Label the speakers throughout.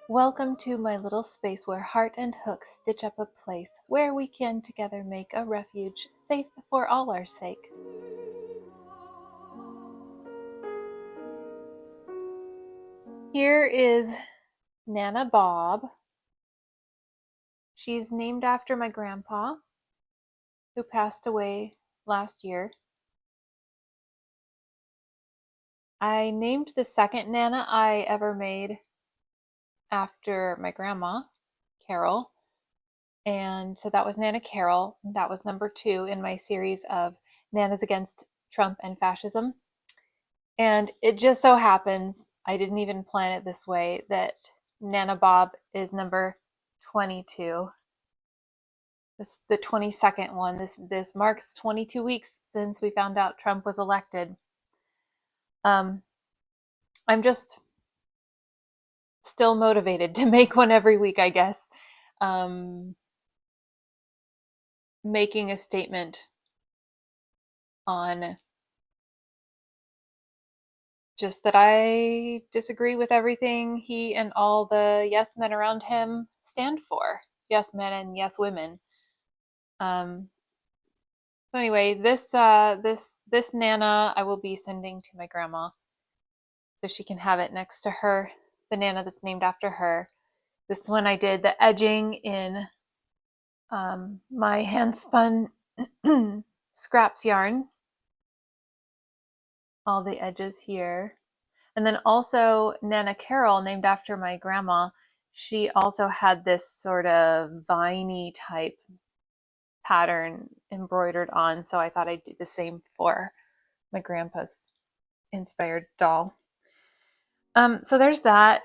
Speaker 1: Welcome to my little space where heart and hook stitch up a place where we can together make a refuge safe for all our sake. Here is Nana Bob. She's named after my grandpa, who passed away last year. I named the second Nana I ever made after my grandma, Carol. And so that was Nana Carol. That was number 2 in my series of Nanas Against Trump and Fascism. And it just so happens, I didn't even plan it this way, that Nana Bob is number 22. This the 22nd one. This marks 22 weeks since we found out Trump was elected. I'm just still motivated to make one every week, I guess. Making a statement on just that I disagree with everything he and all the yes men around him stand for. Yes men and yes women. So anyway, this Nana I will be sending to my grandma so she can have it next to her, the Nana that's named after her. This one I did the edging in my hand spun scraps yarn. All the edges here. And then also Nana Carol, named after my grandma, she also had this sort of viney type pattern embroidered on. So I thought I'd do the same for my grandpa's inspired doll. So there's that.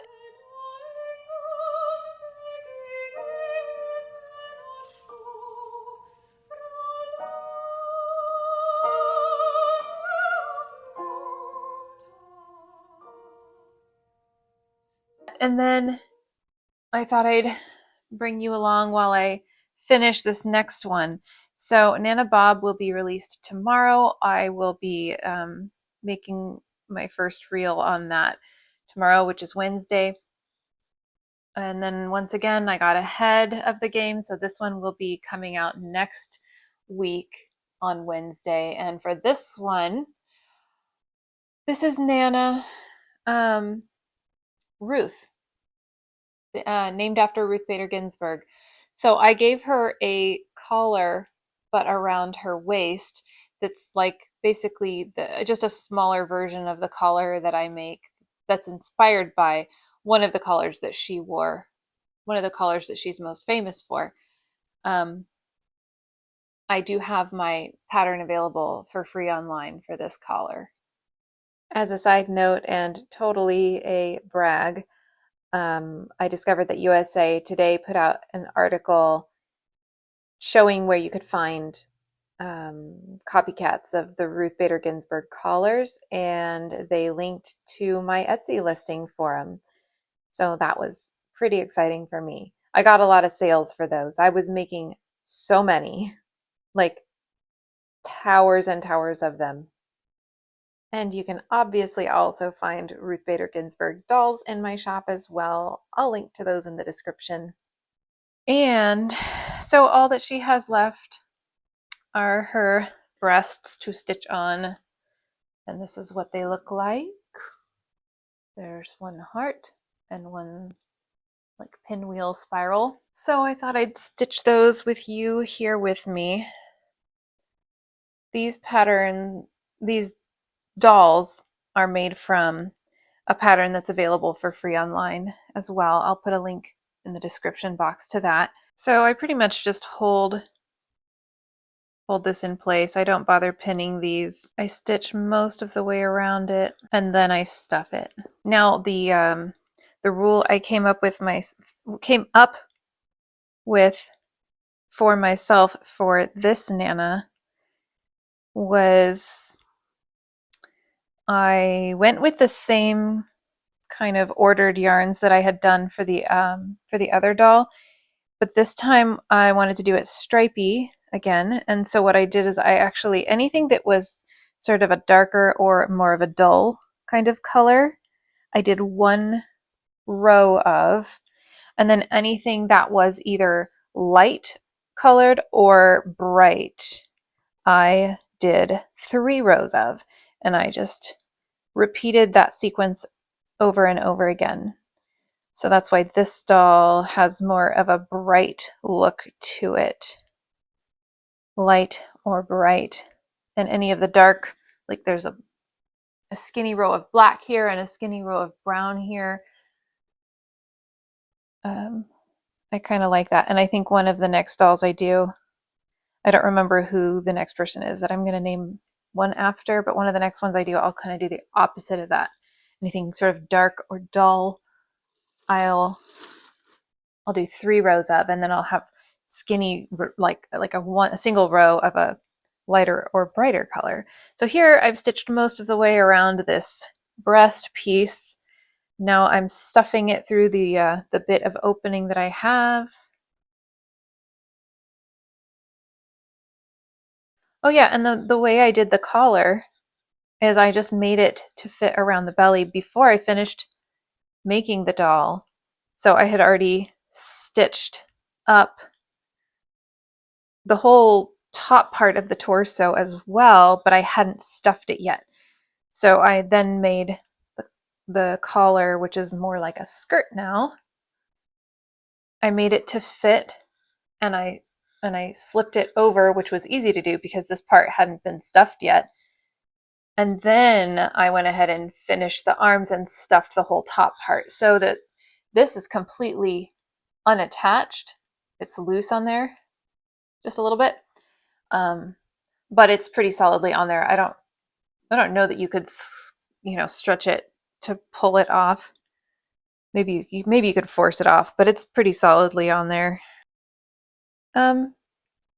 Speaker 1: And then I thought I'd bring you along while I finish this next one. So Nana Bob will be released tomorrow. I will be making my first reel on that tomorrow, which is Wednesday. And then once again, I got ahead of the game. So this one will be coming out next week on Wednesday. And for this one, this is Nana Ruth, named after Ruth Bader Ginsburg. So I gave her a collar, but around her waist, that's like basically just a smaller version of the collar that I make that's inspired by one of the collars that she wore, one of the collars that she's most famous for. I do have my pattern available for free online for this collar. As a side note, and totally a brag, I discovered that USA Today put out an article showing where you could find copycats of the Ruth Bader Ginsburg collars, and they linked to my Etsy listing for them. So that was pretty exciting for me. I got a lot of sales for those. I was making so many, like towers and towers of them. And you can obviously also find Ruth Bader Ginsburg dolls in my shop as well. I'll link to those in the description. And so all that she has left are her breasts to stitch on. And this is what they look like. There's one heart and one like pinwheel spiral. So I thought I'd stitch those with you here with me. These dolls are made from a pattern that's available for free online as well. I'll put a link in the description box to that. So I pretty much just hold this in place. I don't bother pinning these. I stitch most of the way around it and then I stuff it. Now the rule I came up with for myself for this Nana was I went with the same kind of ordered yarns that I had done for the other doll, but this time I wanted to do it stripy again. And so what I did is I actually, anything that was sort of a darker or more of a dull kind of color, I did one row of, And then anything that was either light colored or bright, I did 3 rows of, and I just repeated that sequence over and over again. So that's why this doll has more of a bright look to it. Light or bright. And any of the dark, like there's a skinny row of black here and a skinny row of brown here. I kind of like that. And I think one of the next dolls I do, I don't remember who the next person is that I'm going to name one after, but one of the next ones I do, I'll kind of do the opposite of that. Anything sort of dark or dull, I'll do 3 rows of, and then I'll have skinny, like a single row of a lighter or brighter color. So here I've stitched most of the way around this breast piece. Now I'm stuffing it through the bit of opening that I have. Oh yeah, and the way I did the collar is I just made it to fit around the belly before I finished making the doll. So I had already stitched up the whole top part of the torso as well, but I hadn't stuffed it yet. So I then made the collar, which is more like a skirt now. I made it to fit, and I slipped it over, which was easy to do because this part hadn't been stuffed yet. And then I went ahead and finished the arms and stuffed the whole top part so that this is completely unattached. It's loose on there just a little bit, but it's pretty solidly on there. I don't know that you could, stretch it to pull it off. Maybe you could force it off, but it's pretty solidly on there.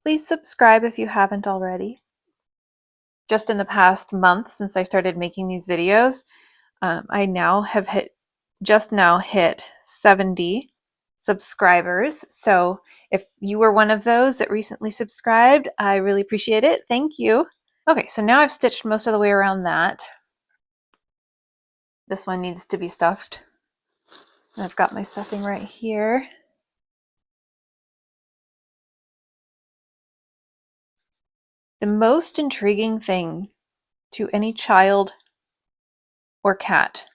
Speaker 1: Please subscribe if you haven't already. Just in the past month since I started making these videos, I now have just hit 70 subscribers. So if you were one of those that recently subscribed, I really appreciate it. Thank you. Okay, so now I've stitched most of the way around that. This one needs to be stuffed. I've got my stuffing right here. The most intriguing thing to any child or cat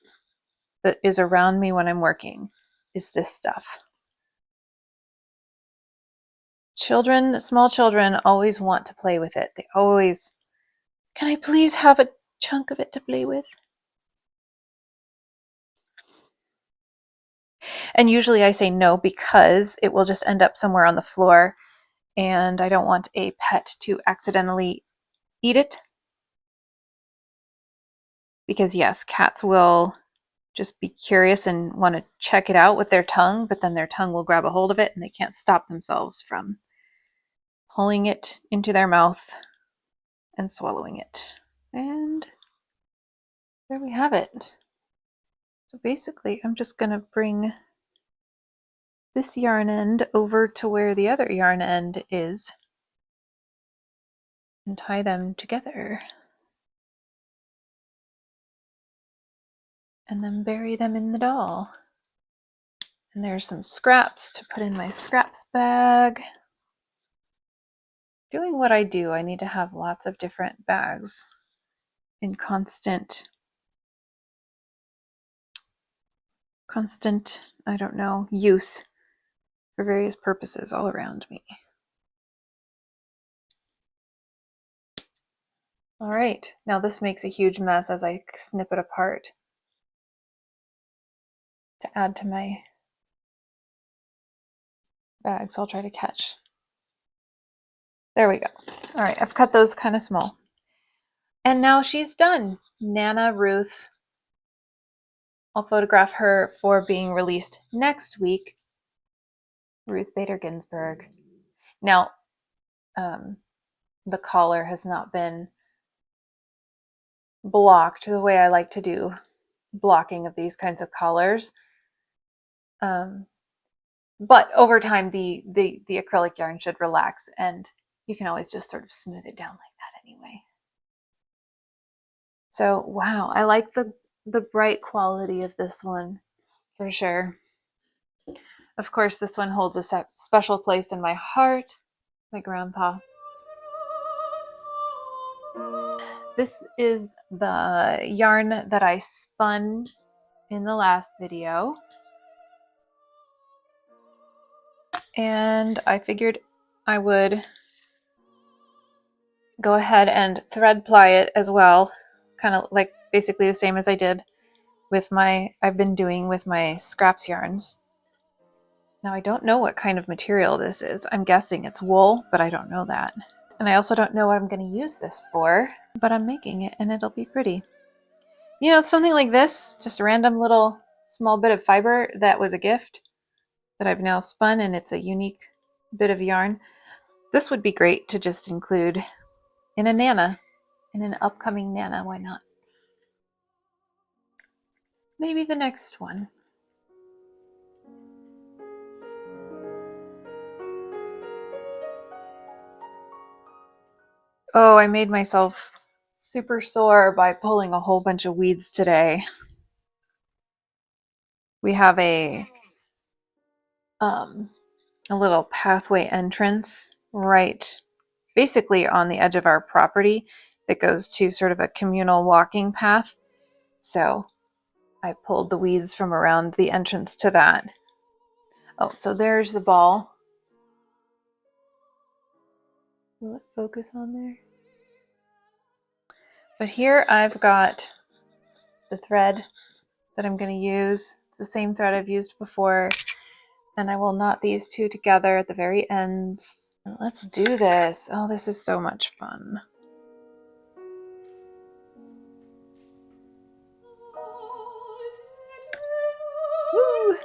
Speaker 1: that is around me when I'm working is this stuff. Children, small children, always want to play with it. They always, can I please have a chunk of it to play with? And usually I say no because it will just end up somewhere on the floor, and I don't want a pet to accidentally eat it. Because yes, cats will just be curious and want to check it out with their tongue, but then their tongue will grab a hold of it and they can't stop themselves from pulling it into their mouth and swallowing it. And there we have it. So basically, I'm just going to bring this yarn end over to where the other yarn end is and tie them together. And then bury them in the doll. And there's some scraps to put in my scraps bag. Doing what I do, I need to have lots of different bags in constant, I don't know, use for various purposes all around me. All right, now this makes a huge mess as I snip it apart to add to my bags. I'll try to catch. There we go. All right, I've cut those kind of small. And now she's done. Nana Ruth. I'll photograph her for being released next week. Ruth Bader Ginsburg. Now, the collar has not been blocked the way I like to do blocking of these kinds of collars. But over time, the acrylic yarn should relax, and you can always just sort of smooth it down like that anyway. So, wow, I like the bright quality of this one for sure. Of course, this one holds a special place in my heart. My grandpa. This is the yarn that I spun in the last video. And I figured I would go ahead and thread ply it as well. Kind of like basically the same as I did with I've been doing with my scraps yarns. Now I don't know what kind of material this is. I'm guessing it's wool, but I don't know that. And I also don't know what I'm going to use this for, but I'm making it and it'll be pretty. You know, something like this, just a random little small bit of fiber that was a gift that I've now spun, and it's a unique bit of yarn. This would be great to just include in a Nana, in an upcoming Nana, why not? Maybe the next one. Oh, I made myself super sore by pulling a whole bunch of weeds today. We have a little pathway entrance right basically on the edge of our property that goes to sort of a communal walking path. So I pulled the weeds from around the entrance to that. Oh, so there's the ball. Will it focus on there? But here I've got the thread that I'm going to use. It's the same thread I've used before. And I will knot these two together at the very ends. Let's do this. Oh, this is so much fun. Woo!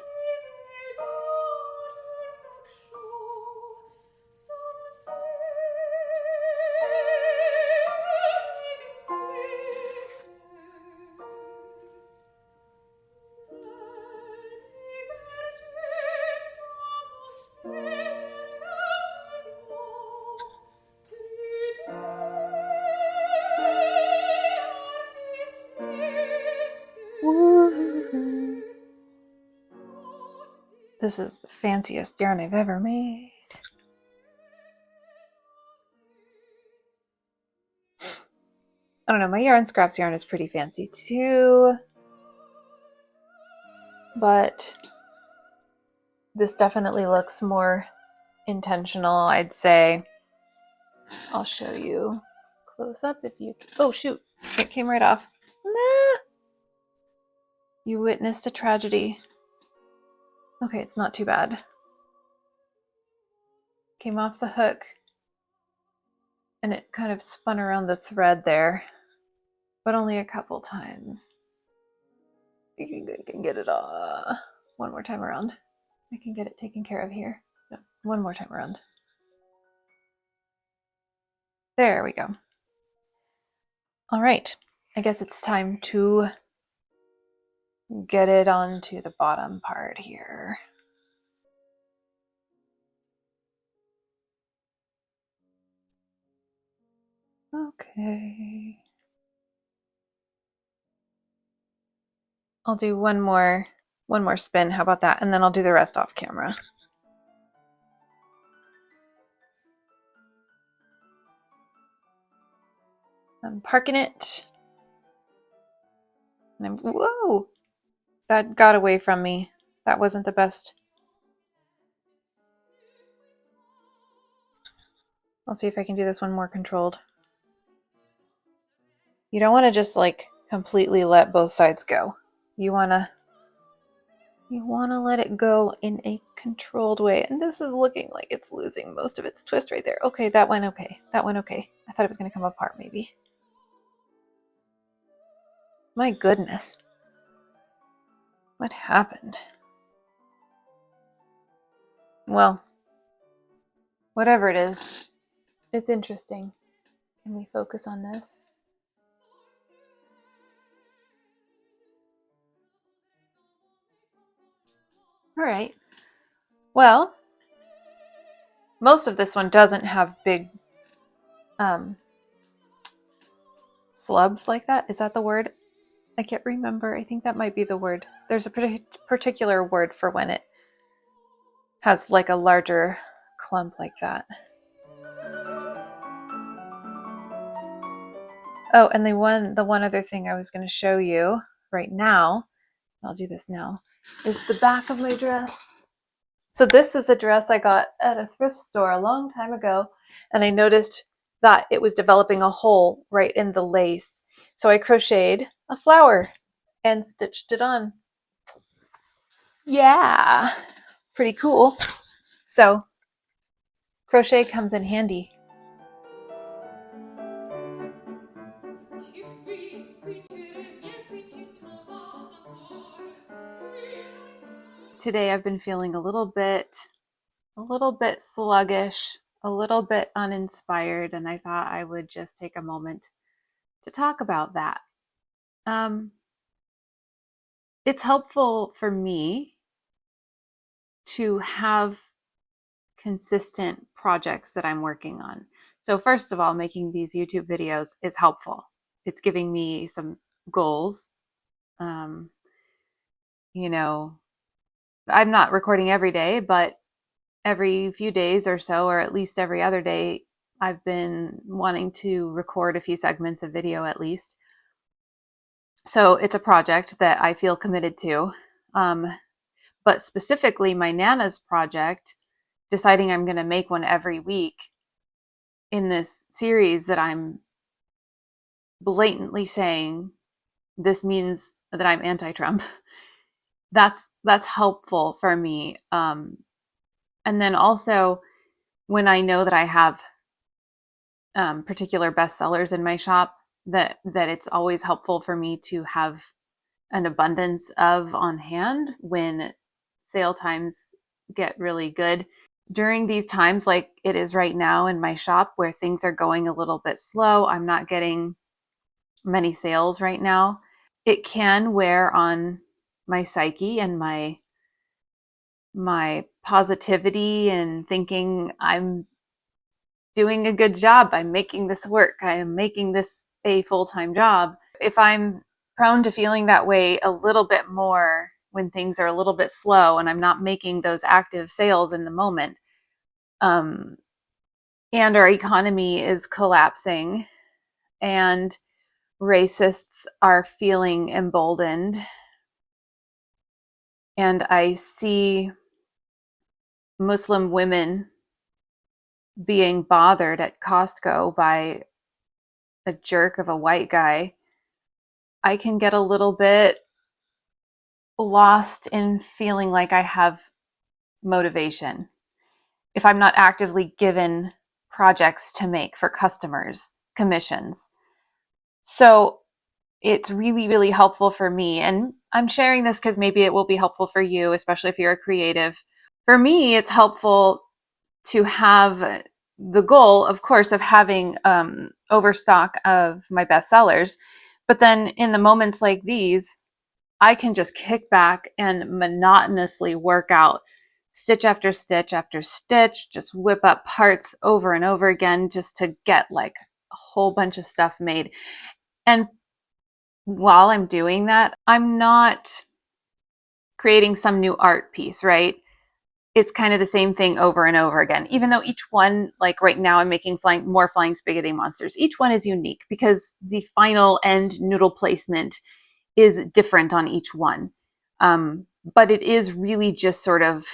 Speaker 1: Woo! This is the fanciest yarn I've ever made. I don't know, my yarn scraps yarn is pretty fancy too. But this definitely looks more intentional, I'd say. I'll show you close up if you... Oh, shoot. It came right off. Nah. You witnessed a tragedy. Okay, it's not too bad. Came off the hook. And it kind of spun around the thread there. But only a couple times. I can get it one more time around. I can get it taken care of here. No, one more time around. There we go. All right, I guess it's time to get it onto the bottom part here. Okay. I'll do one more spin. How about that? And then I'll do the rest off camera. I'm parking it. And whoa! That got away from me. That wasn't the best. I'll see if I can do this one more controlled. You don't want to just like completely let both sides go. You want to let it go in a controlled way. And this is looking like it's losing most of its twist right there. Okay, that went okay. That went okay. I thought it was going to come apart maybe. My goodness. What happened? Well, whatever it is, it's interesting. Can we focus on this? All right. Well, most of this one doesn't have big slubs like that. Is that the word? I can't remember. I think that might be the word. There's a particular word for when it has like a larger clump like that. Oh, and the one other thing I was going to show you right now, I'll do this now, is the back of my dress. So this is a dress I got at a thrift store a long time ago, and I noticed that it was developing a hole right in the lace. So I crocheted a flower and stitched it on. Yeah, pretty cool. So crochet comes in handy. Today I've been feeling a little bit sluggish, a little bit uninspired, and I thought I would just take a moment to talk about that. It's helpful for me to have consistent projects that I'm working on. So first of all, making these YouTube videos is helpful. It's giving me some goals. You know, I'm not recording every day, but every few days or so, or at least every other day, I've been wanting to record a few segments of video at least. So it's a project that I feel committed to. But specifically my Nana's project, deciding I'm going to make one every week in this series that I'm blatantly saying this means that I'm anti-Trump. That's helpful for me. And then also when I know that I have particular bestsellers in my shop, that it's always helpful for me to have an abundance of on hand when sale times get really good. During these times like it is right now in my shop where things are going a little bit slow, I'm not getting many sales right now. It can wear on my psyche and my positivity and thinking I'm doing a good job. I'm making this work. I am making this a full-time job. If I'm prone to feeling that way a little bit more when things are a little bit slow and I'm not making those active sales in the moment, and our economy is collapsing and racists are feeling emboldened, and I see Muslim women being bothered at Costco by a jerk of a white guy, I can get a little bit lost in feeling like I have motivation if I'm not actively given projects to make for customers, commissions. So it's really, really helpful for me. And I'm sharing this because maybe it will be helpful for you, especially if you're a creative. For me, it's helpful to have the goal, of course, of having overstock of my bestsellers. But then in the moments like these, I can just kick back and monotonously work out stitch after stitch after stitch, just whip up parts over and over again just to get like a whole bunch of stuff made. And while I'm doing that, I'm not creating some new art piece, right? It's kind of the same thing over and over again, even though each one, like right now I'm making more flying spaghetti monsters. Each one is unique because the final end noodle placement is different on each one. But it is really just sort of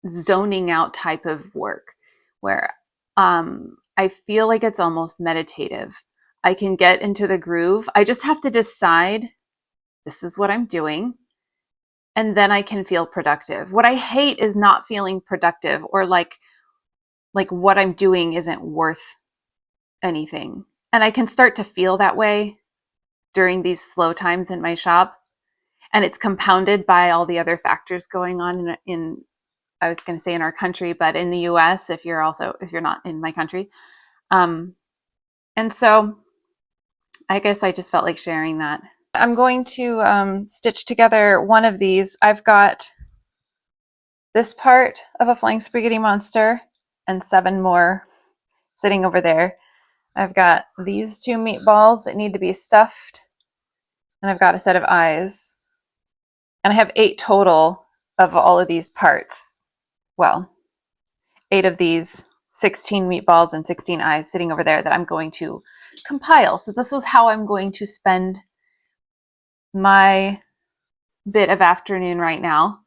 Speaker 1: zoning out type of work where I feel like it's almost meditative. I can get into the groove. I just have to decide this is what I'm doing. And then I can feel productive. What I hate is not feeling productive or like what I'm doing isn't worth anything. And I can start to feel that way during these slow times in my shop. And it's compounded by all the other factors going on in I was going to say in our country, but in the US, if you're not in my country. And so I guess I just felt like sharing that. I'm going to stitch together one of these. I've got this part of a flying spaghetti monster and 7 more sitting over there. I've got these 2 meatballs that need to be stuffed, and I've got a set of eyes. And I have 8 total of all of these parts. Well, 8 of these 16 meatballs and 16 eyes sitting over there that I'm going to compile. So this is how I'm going to spend my bit of afternoon right now.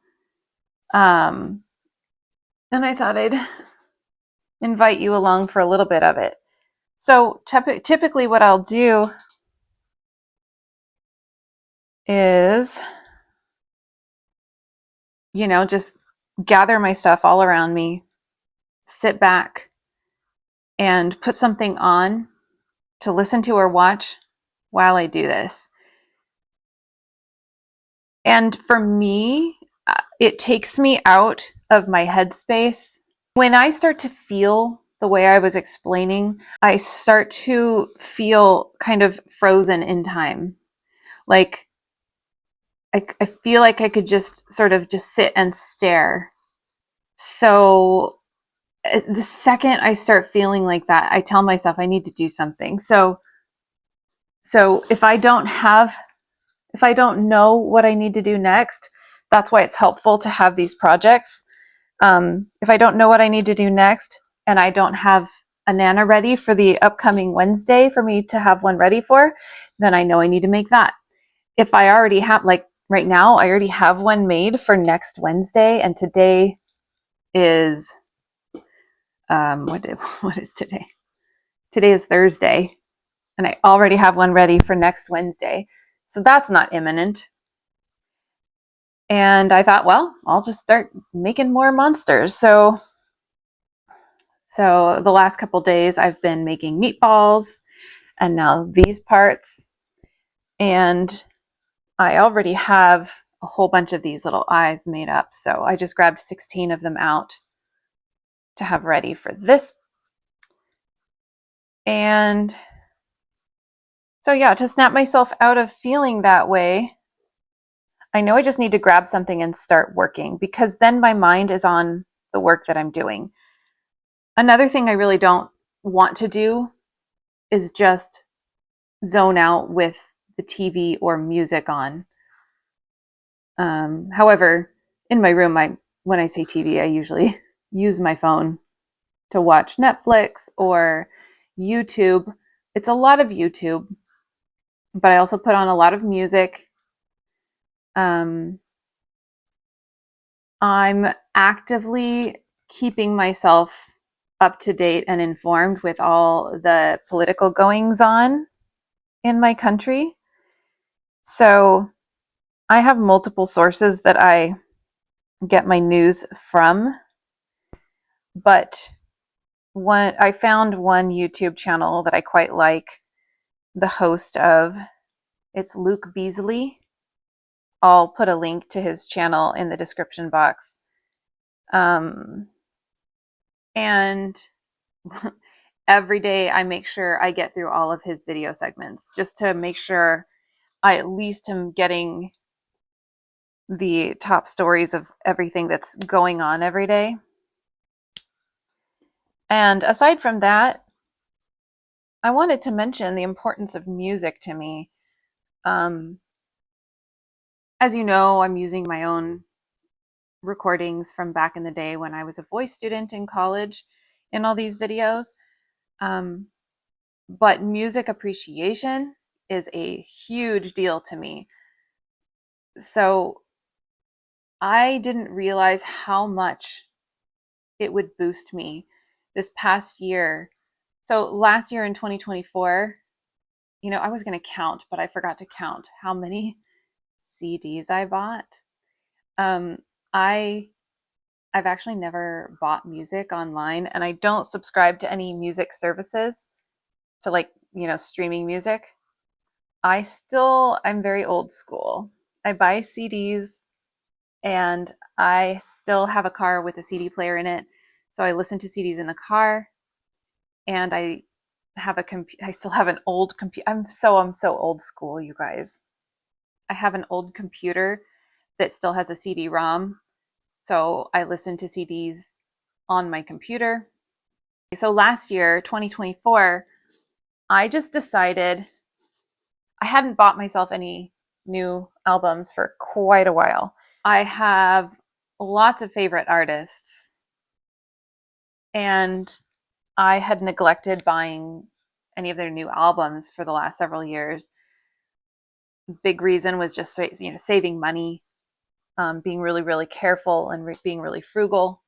Speaker 1: And I thought I'd invite you along for a little bit of it. So typically what I'll do is, you know, just gather my stuff all around me, sit back and put something on to listen to or watch while I do this. And for me, it takes me out of my headspace. When I start to feel the way I was explaining, I start to feel kind of frozen in time. Like I feel like I could just sort of just sit and stare. So the second I start feeling like that, I tell myself I need to do something. So if I don't know what I need to do next, that's why it's helpful to have these projects. If I don't know what I need to do next and I don't have a Nana ready for the upcoming Wednesday for me to have one ready for, then I know I need to make that. If I already have, like right now, I already have one made for next Wednesday, and today is, what is today? Today is Thursday, and I already have one ready for next Wednesday. So that's not imminent. And I thought, well, I'll just start making more monsters. So the last couple days I've been making meatballs and now these parts. And I already have a whole bunch of these little eyes made up. So I just grabbed 16 of them out to have ready for this. And so yeah, to snap myself out of feeling that way, I know I just need to grab something and start working, because then my mind is on the work that I'm doing. Another thing I really don't want to do is just zone out with the TV or music on. However, in my room, when I say TV, I usually use my phone to watch Netflix or YouTube. It's a lot of YouTube, but I also put on a lot of music. I'm actively keeping myself up to date and informed with all the political goings on in my country. So I have multiple sources that I get my news from, but I found one YouTube channel that I quite like the host of. It's Luke Beasley. I'll put a link to his channel in the description box. And every day I make sure I get through all of his video segments just to make sure I at least am getting the top stories of everything that's going on every day. And aside from that, I wanted to mention the importance of music to me. As you know, I'm using my own recordings from back in the day when I was a voice student in college in all these videos. But music appreciation is a huge deal to me. So I didn't realize how much it would boost me this past year. So last year in 2024, you know, I was going to count, but I forgot to count how many CDs I bought. I've actually never bought music online, and I don't subscribe to any music services to, like, you know, streaming music. I'm very old school. I buy CDs, and I still have a car with a CD player in it. So I listen to CDs in the car, and I still have an old computer. I'm so old school, you guys. I have an old computer that still has a CD-ROM. So I listen to CDs on my computer. So last year, 2024, I just decided I hadn't bought myself any new albums for quite a while. I have lots of favorite artists, and I had neglected buying any of their new albums for the last several years. Big reason was just saving money, being really, really careful and being really frugal.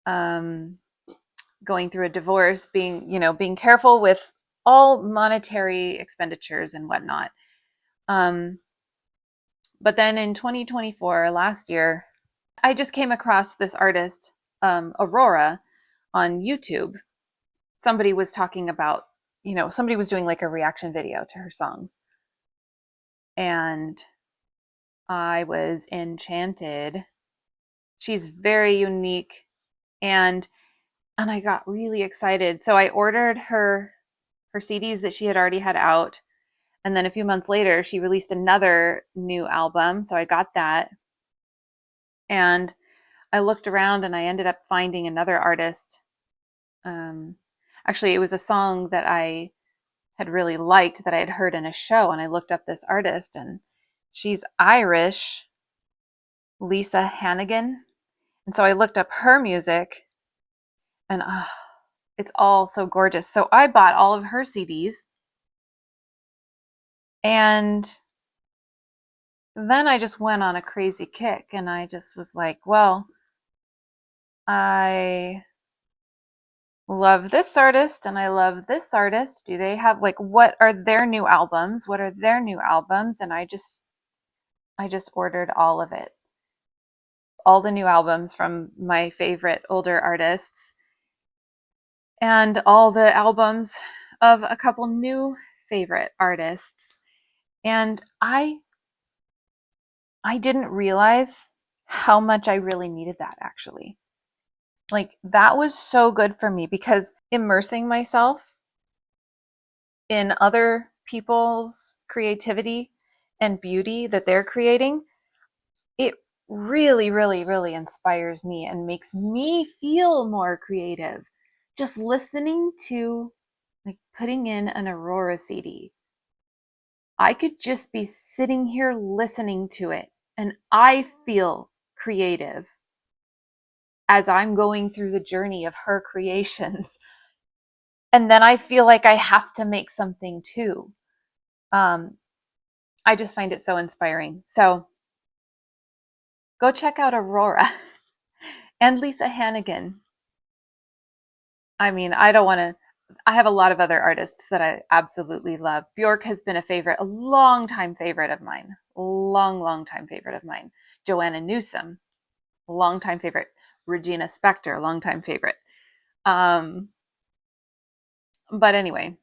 Speaker 1: Going through a divorce, being careful with all monetary expenditures and whatnot. But then in 2024, last year, I just came across this artist, Aurora, on YouTube. Somebody was talking about, somebody was doing like a reaction video to her songs. And I was enchanted. She's very unique, and I got really excited. So I ordered her CDs that she had already had out. And then a few months later, she released another new album. So I got that. And I looked around and I ended up finding another artist. Actually, it was a song that I had really liked that I had heard in a show. And I looked up this artist, and she's Irish, Lisa Hannigan. And so I looked up her music, and it's all so gorgeous. So I bought all of her CDs. And then I just went on a crazy kick, and I just was like, well, I love this artist and I love this artist. Do they have what are their new albums? What are their new albums? And I just ordered all of it. All the new albums from my favorite older artists, and all the albums of a couple new favorite artists. And I didn't realize how much I really needed that, actually. That was so good for me, because immersing myself in other people's creativity and beauty that they're creating, it really, really, really inspires me and makes me feel more creative. Just listening to, putting in an Aurora CD, I could just be sitting here listening to it, and I feel creative as I'm going through the journey of her creations. And then I feel like I have to make something too. I just find it so inspiring. So go check out Aurora and Lisa Hannigan. I mean, I have a lot of other artists that I absolutely love. Bjork has been a long time favorite of mine. Long time favorite of mine. Joanna Newsom, long time favorite. Regina Spektor, long time favorite. But anyway,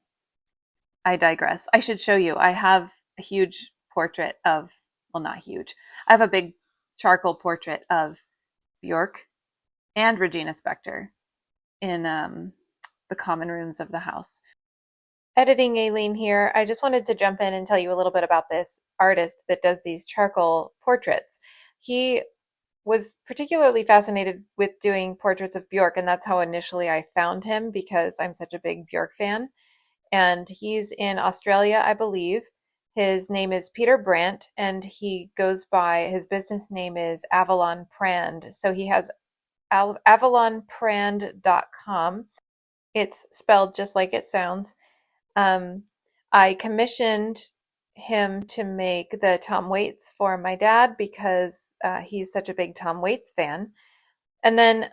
Speaker 1: I digress. I should show you. I have a huge portrait of, well, not huge. I have a big charcoal portrait of Bjork and Regina Spektor in the common rooms of the house. Editing Aileen here. I just wanted to jump in and tell you a little bit about this artist that does these charcoal portraits. He was particularly fascinated with doing portraits of Bjork, and that's how initially I found him, because I'm such a big Bjork fan. And he's in Australia, I believe. His name is Peter Brandt, and he goes by, his business name is Avalon Prand. So he has avalonprand.com. It's spelled just like it sounds. I commissioned him to make the Tom Waits for my dad, because he's such a big Tom Waits fan. And then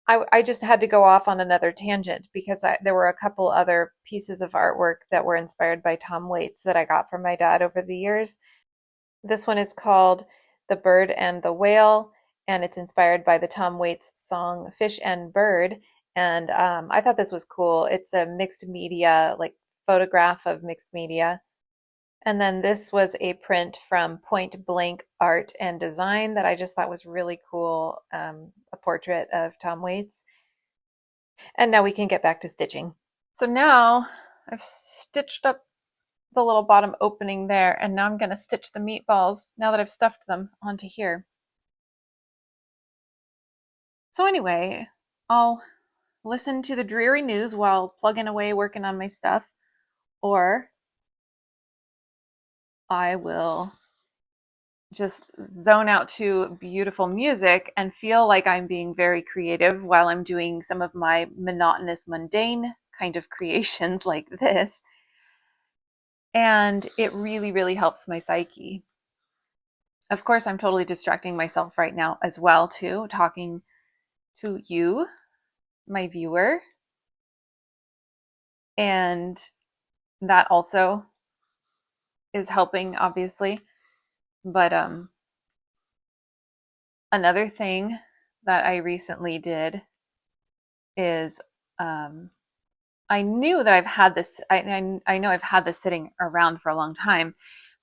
Speaker 1: I just had to go off on another tangent, because there were a couple other pieces of artwork that were inspired by Tom Waits that I got from my dad over the years. This one is called The Bird and the Whale, and it's inspired by the Tom Waits song Fish and Bird. And I thought this was cool. It's a mixed media, photograph of mixed media. And then this was a print from Point Blank Art and Design that I just thought was really cool, a portrait of Tom Waits. And now we can get back to stitching. So now I've stitched up the little bottom opening there, and now I'm going to stitch the meatballs, now that I've stuffed them, onto here. So anyway, I'll listen to the dreary news while plugging away working on my stuff, or I will just zone out to beautiful music and feel like I'm being very creative while I'm doing some of my monotonous, mundane kind of creations like this. And it really, really helps my psyche. Of course, I'm totally distracting myself right now as well, too, talking to you, my viewer. And that also is helping, obviously. But another thing that I recently did is I knew that I've had this. I know I've had this sitting around for a long time,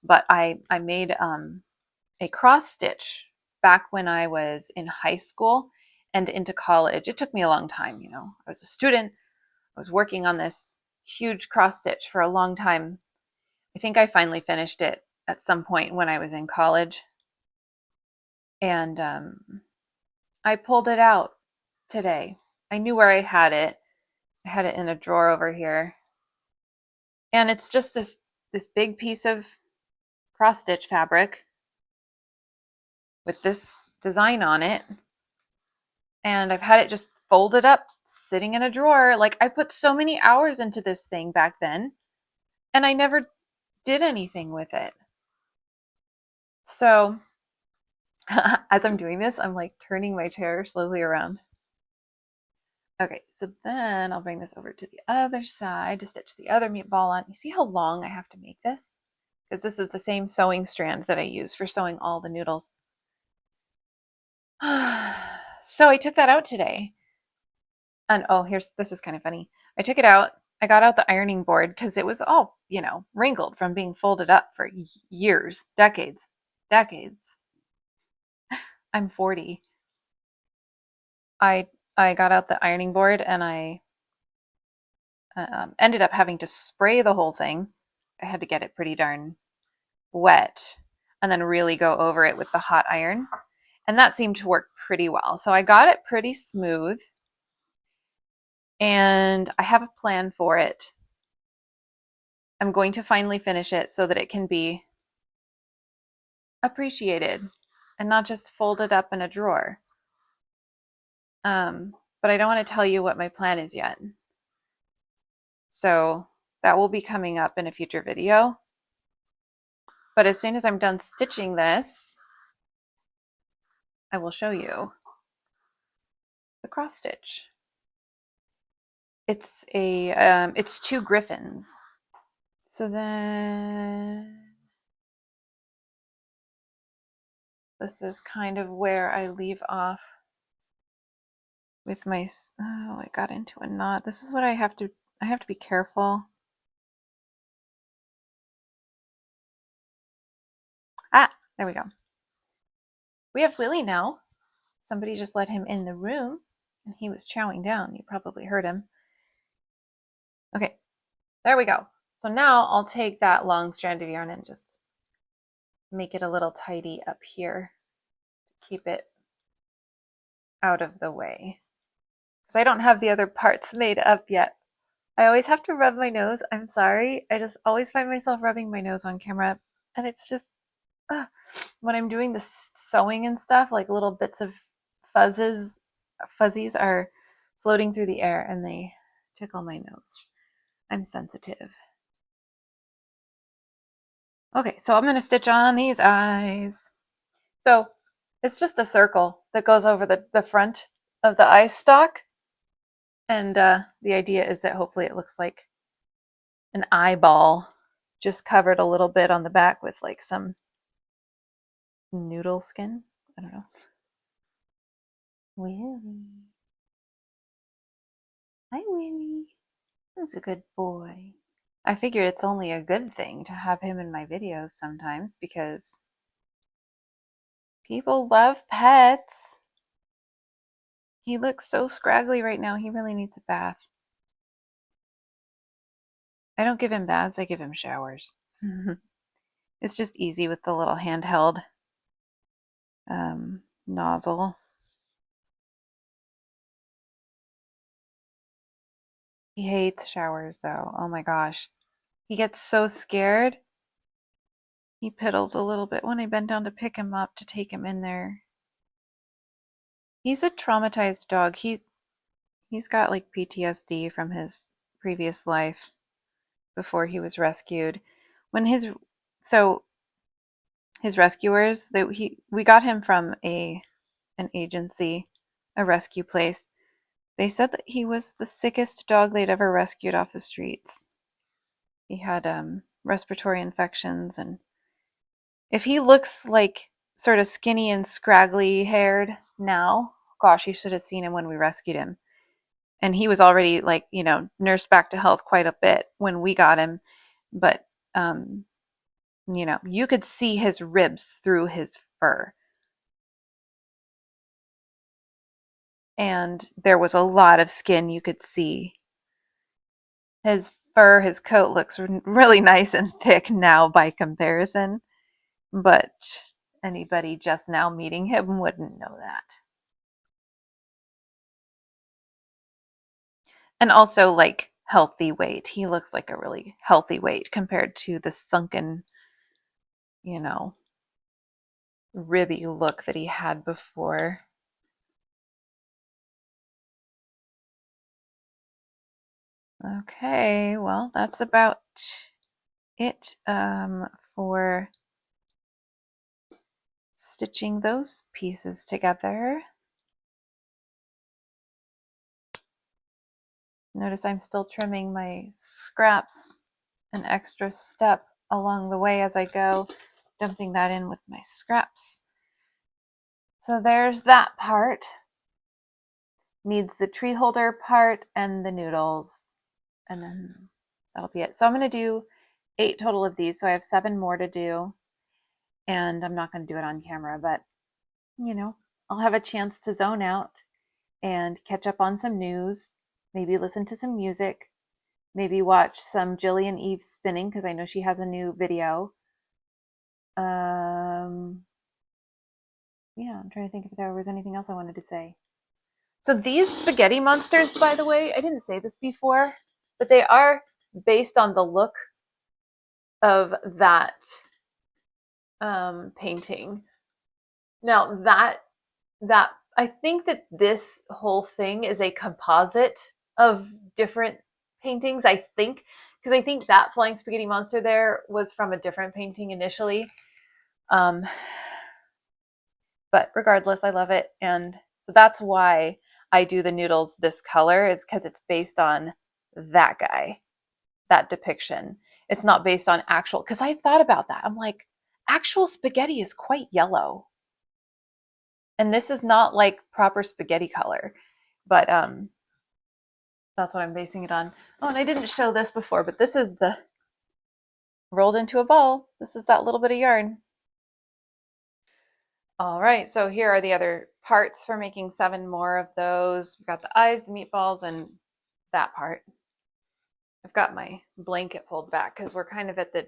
Speaker 1: but I made a cross stitch back when I was in high school and into college. It took me a long time. I was a student. I was working on this huge cross stitch for a long time. I think I finally finished it at some point when I was in college, and I pulled it out today. I knew where I had it. I had it in a drawer over here. And it's just this big piece of cross stitch fabric with this design on it. And I've had it just folded up, sitting in a drawer. Like, I put so many hours into this thing back then, and I never did anything with it. So as I'm doing this, I'm like turning my chair slowly around. Okay, so then I'll bring this over to the other side to stitch the other meatball on. You see how long I have to make this? Because this is the same sewing strand that I use for sewing all the noodles. So I took that out today. And oh, this is kind of funny. I took it out. I got out the ironing board because it was all, wrinkled from being folded up for years, decades, decades. I'm 40. I got out the ironing board and I ended up having to spray the whole thing. I had to get it pretty darn wet and then really go over it with the hot iron. And that seemed to work pretty well. So I got it pretty smooth and I have a plan for it. I'm going to finally finish it so that it can be appreciated and not just folded up in a drawer. But I don't want to tell you what my plan is yet. So that will be coming up in a future video. But as soon as I'm done stitching this, I will show you the cross stitch. It's two griffins. So then this is kind of where I leave off with my, I got into a knot. This is what I have to be careful. Ah, there we go. We have Willie now. Somebody just let him in the room and he was chowing down. You probably heard him. Okay, there we go. So now I'll take that long strand of yarn and just make it a little tidy up here to keep it out of the way. Because I don't have the other parts made up yet. I always have to rub my nose. I'm sorry. I just always find myself rubbing my nose on camera. And it's just, when I'm doing the sewing and stuff, like little bits of fuzzies are floating through the air and they tickle my nose. I'm sensitive. Okay, so I'm going to stitch on these eyes. So it's just a circle that goes over the front of the eye stalk. And the idea is that hopefully it looks like an eyeball just covered a little bit on the back with like some noodle skin. I don't know. Willie. Hi, Willie. That's a good boy. I figured it's only a good thing to have him in my videos sometimes because people love pets. He looks so scraggly right now. He really needs a bath. I don't give him baths, I give him showers. It's just easy with the little handheld nozzle. He hates showers though. Oh my gosh. He gets so scared. He piddles a little bit when I bend down to pick him up to take him in there. He's a traumatized dog. He's got like PTSD from his previous life before he was rescued. When his rescuers, we got him from an agency, a rescue place. They said that he was the sickest dog they'd ever rescued off the streets. He had respiratory infections, and if he looks like sort of skinny and scraggly haired now, gosh, you should have seen him when we rescued him. And he was already like, nursed back to health quite a bit when we got him. But, you could see his ribs through his fur. And there was a lot of skin you could see. His fur, his coat looks really nice and thick now by comparison. But anybody just now meeting him wouldn't know that. And also like healthy weight. He looks like a really healthy weight compared to the sunken, ribby look that he had before. Okay, well, that's about it for stitching those pieces together. Notice I'm still trimming my scraps an extra step along the way as I go, dumping that in with my scraps. So there's that part. Needs the tree holder part and the noodles, and then that'll be it. So I'm going to do 8 total of these, so I have 7 more to do, and I'm not going to do it on camera, but I'll have a chance to zone out and catch up on some news, maybe listen to some music, maybe watch some Jillian Eve spinning because I know she has a new video. Yeah, I'm trying to think if there was anything else I wanted to say. So these spaghetti monsters, by the way, I didn't say this before, but they are based on the look of that painting. Now that I think that this whole thing is a composite of different paintings. I think because I think that flying spaghetti monster there was from a different painting initially. But regardless, I love it, and so that's why I do the noodles this color, is because it's based on that guy, that depiction. It's not based on actual, because I thought about that. I'm like, actual spaghetti is quite yellow. And this is not like proper spaghetti color, but that's what I'm basing it on. Oh, and I didn't show this before, but this is the rolled into a ball. This is that little bit of yarn. All right, so here are the other parts for making 7 more of those. We've got the eyes, the meatballs, and that part. I've got my blanket pulled back because we're kind of at the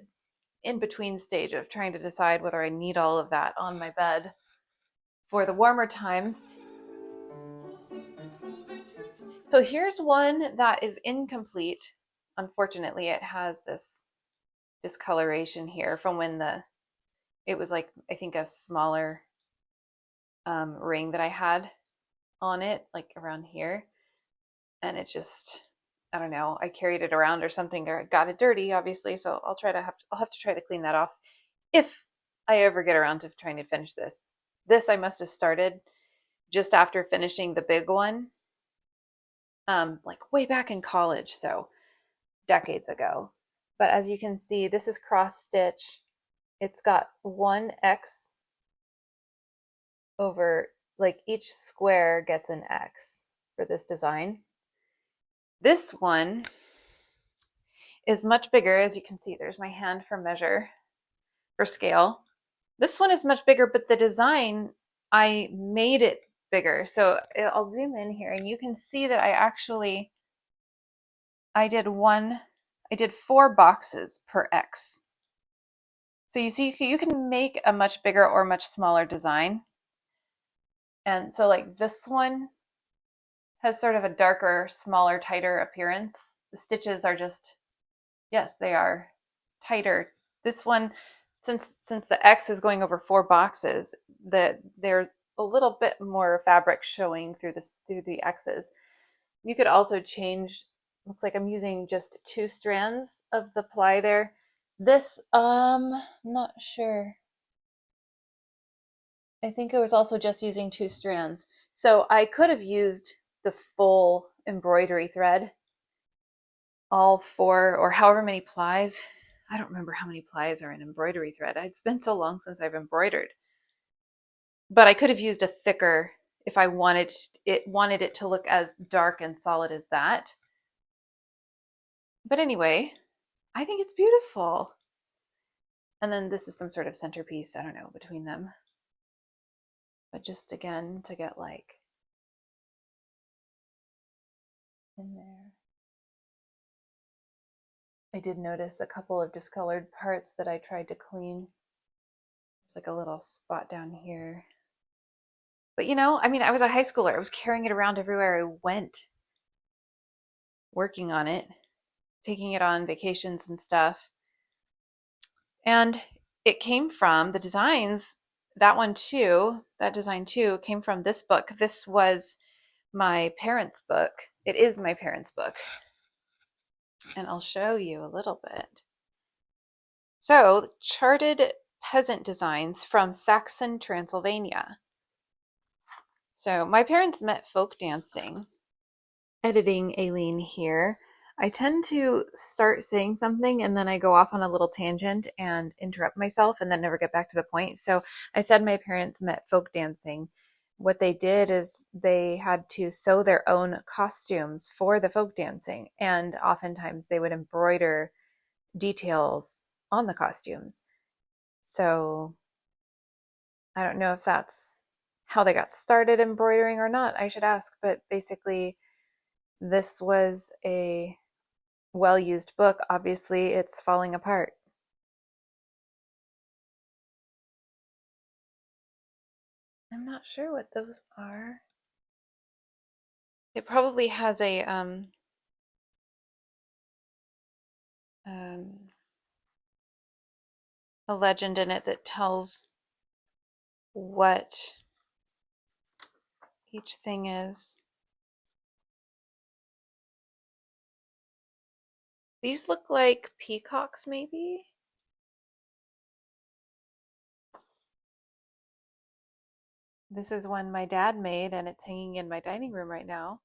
Speaker 1: in-between stage of trying to decide whether I need all of that on my bed for the warmer times. So here's one that is incomplete. Unfortunately, it has this discoloration here from when it was like, I think a smaller ring that I had on it, like around here. And it just, I don't know, I carried it around or something, or got it dirty, obviously. So I'll have to try to clean that off if I ever get around to trying to finish this. This I must have started just after finishing the big one, like way back in college, so decades ago. But as you can see, this is cross stitch. It's got 1 X over, like each square gets an X for this design. This one is much bigger. As you can see, there's my hand for measure, for scale. This one is much bigger, but the design, I made it bigger. So I'll zoom in here and you can see that I did 4 boxes per X. So you see, you can make a much bigger or much smaller design. And so like this one has sort of a darker, smaller, tighter appearance. The stitches are just, yes, they are tighter. This one, since the X is going over 4 boxes, that there's a little bit more fabric showing through the X's. You could also change, looks like I'm using just 2 strands of the ply there. This, not sure. I think I was also just using 2 strands. So I could have used the full embroidery thread, all 4 or however many plies. I don't remember how many plies are in embroidery thread. It's been so long since I've embroidered. But I could have used a thicker if I wanted it to look as dark and solid as that. But anyway, I think it's beautiful. And then this is some sort of centerpiece, I don't know, between them. But just again, to get like in there. I did notice a couple of discolored parts that I tried to clean. There's like a little spot down here. But you know, I mean, I was a high schooler. I was carrying it around everywhere I went, working on it, taking it on vacations and stuff. And it came from the designs, that one too, that design too, came from this book. This was my parents' book. It is my parents' book. And I'll show you a little bit. So, charted peasant designs from Saxon Transylvania. So my parents met folk dancing. Editing Aileen here. I tend to start saying something and then I go off on a little tangent and interrupt myself and then never get back to the point. So I said my parents met folk dancing. What they did is they had to sew their own costumes for the folk dancing, and oftentimes they would embroider details on the costumes. So I don't know if that's how they got started embroidering or not, I should ask, but basically this was a well-used book. Obviously, it's falling apart. I'm not sure what those are. It probably has a legend in it that tells what each thing is. These look like peacocks, maybe? This is one my dad made, and it's hanging in my dining room right now.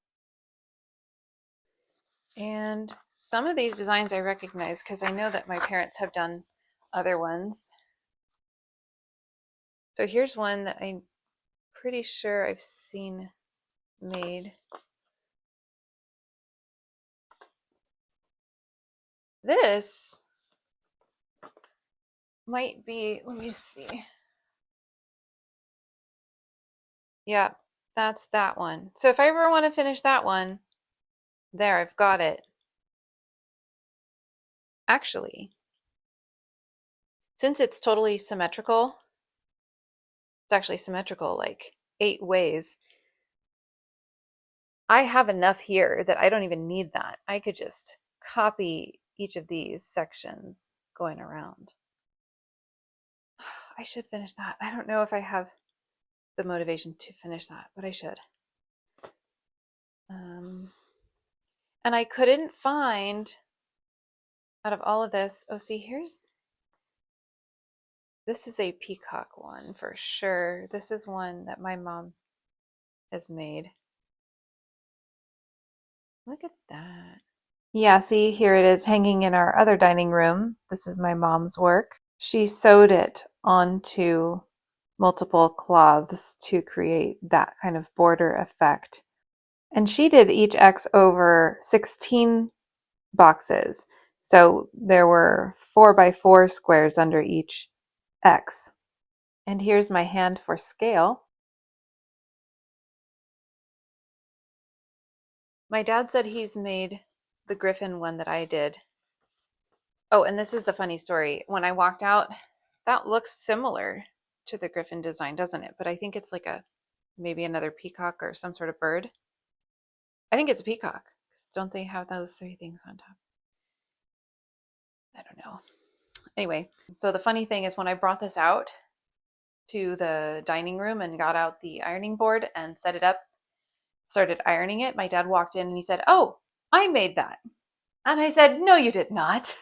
Speaker 1: And some of these designs I recognize because I know that my parents have done other ones. So here's one that I'm pretty sure I've seen made. This might be, let me see. Yeah, that's that one. So if I ever want to finish that one, there, I've got it. Actually, since it's totally symmetrical, it's actually symmetrical like 8 ways. I have enough here that I don't even need that. I could just copy each of these sections going around. I should finish that. I don't know if I have the motivation to finish that, but I should. And I couldn't find, out of all of this, oh, see, this is a peacock one for sure. This is one that my mom has made. Look at that. Yeah, see, here it is hanging in our other dining room. This is my mom's work. She sewed it onto multiple cloths to create that kind of border effect. And she did each X over 16 boxes. So there were 4x4 squares under each X. And here's my hand for scale. My dad said he's made the griffin one that I did. Oh, and this is the funny story. When I walked out, that looks similar to the griffin design, doesn't it? But I think it's like maybe another peacock or some sort of bird. I think it's a peacock. Don't they have those 3 things on top? I don't know. Anyway, so the funny thing is when I brought this out to the dining room and got out the ironing board and set it up, started ironing it, my dad walked in and he said, "Oh, I made that." And I said, "No, you did not."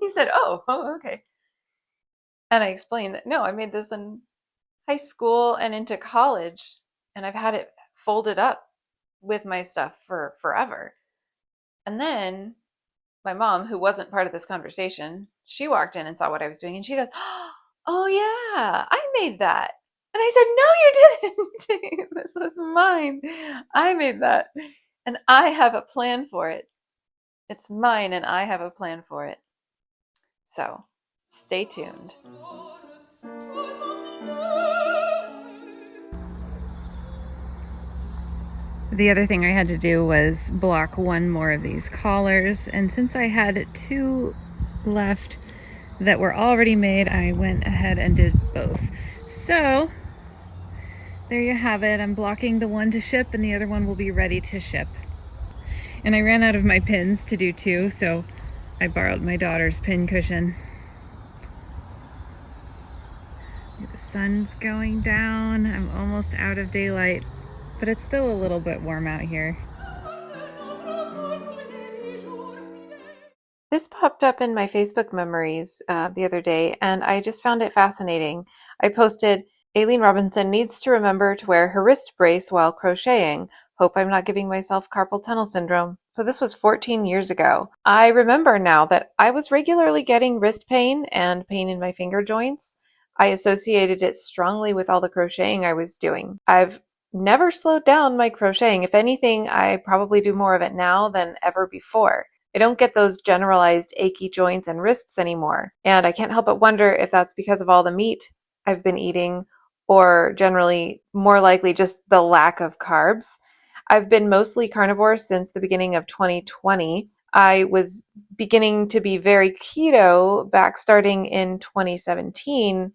Speaker 1: He said, "Oh, okay." And I explained that, no, I made this in high school and into college, and I've had it folded up with my stuff for forever. And then my mom, who wasn't part of this conversation, she walked in and saw what I was doing, and she goes, "Oh yeah, I made that." And I said, "No, you didn't." This was mine. I made that. And I have a plan for it. It's mine, and I have a plan for it. So stay tuned. The other thing I had to do was block one more of these collars, and since I had 2 left that were already made, I went ahead and did both. So there you have it. I'm blocking the one to ship and the other one will be ready to ship. And I ran out of my pins to do 2, so I borrowed my daughter's pin cushion. The sun's going down. I'm almost out of daylight, but it's still a little bit warm out here. This popped up in my Facebook memories the other day, and I just found it fascinating. I posted, "Aileen Robinson needs to remember to wear her wrist brace while crocheting. Hope I'm not giving myself carpal tunnel syndrome." So this was 14 years ago. I remember now that I was regularly getting wrist pain and pain in my finger joints. I associated it strongly with all the crocheting I was doing. I've never slowed down my crocheting. If anything, I probably do more of it now than ever before. I don't get those generalized achy joints and wrists anymore. And I can't help but wonder if that's because of all the meat I've been eating, or generally, more likely, just the lack of carbs. I've been mostly carnivore since the beginning of 2020. I was beginning to be very keto back starting in 2017.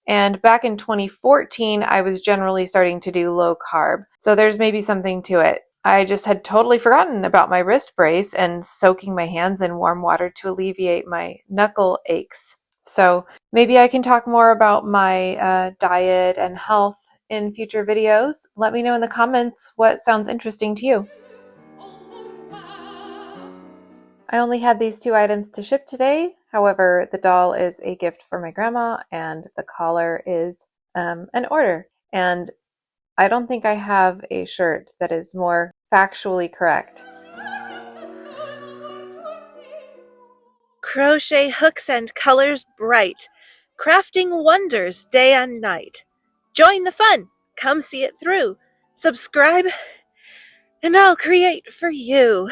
Speaker 1: And back in 2014, I was generally starting to do low carb. So there's maybe something to it. I just had totally forgotten about my wrist brace and soaking my hands in warm water to alleviate my knuckle aches. So maybe I can talk more about my diet and health in future videos. Let me know in the comments what sounds interesting to you. I only had these 2 items to ship today. However, the doll is a gift for my grandma and the collar is an order. And I don't think I have a shirt that is more factually correct.
Speaker 2: Crochet hooks and colors bright, crafting wonders day and night. Join the fun, come see it through. Subscribe, and I'll create for you.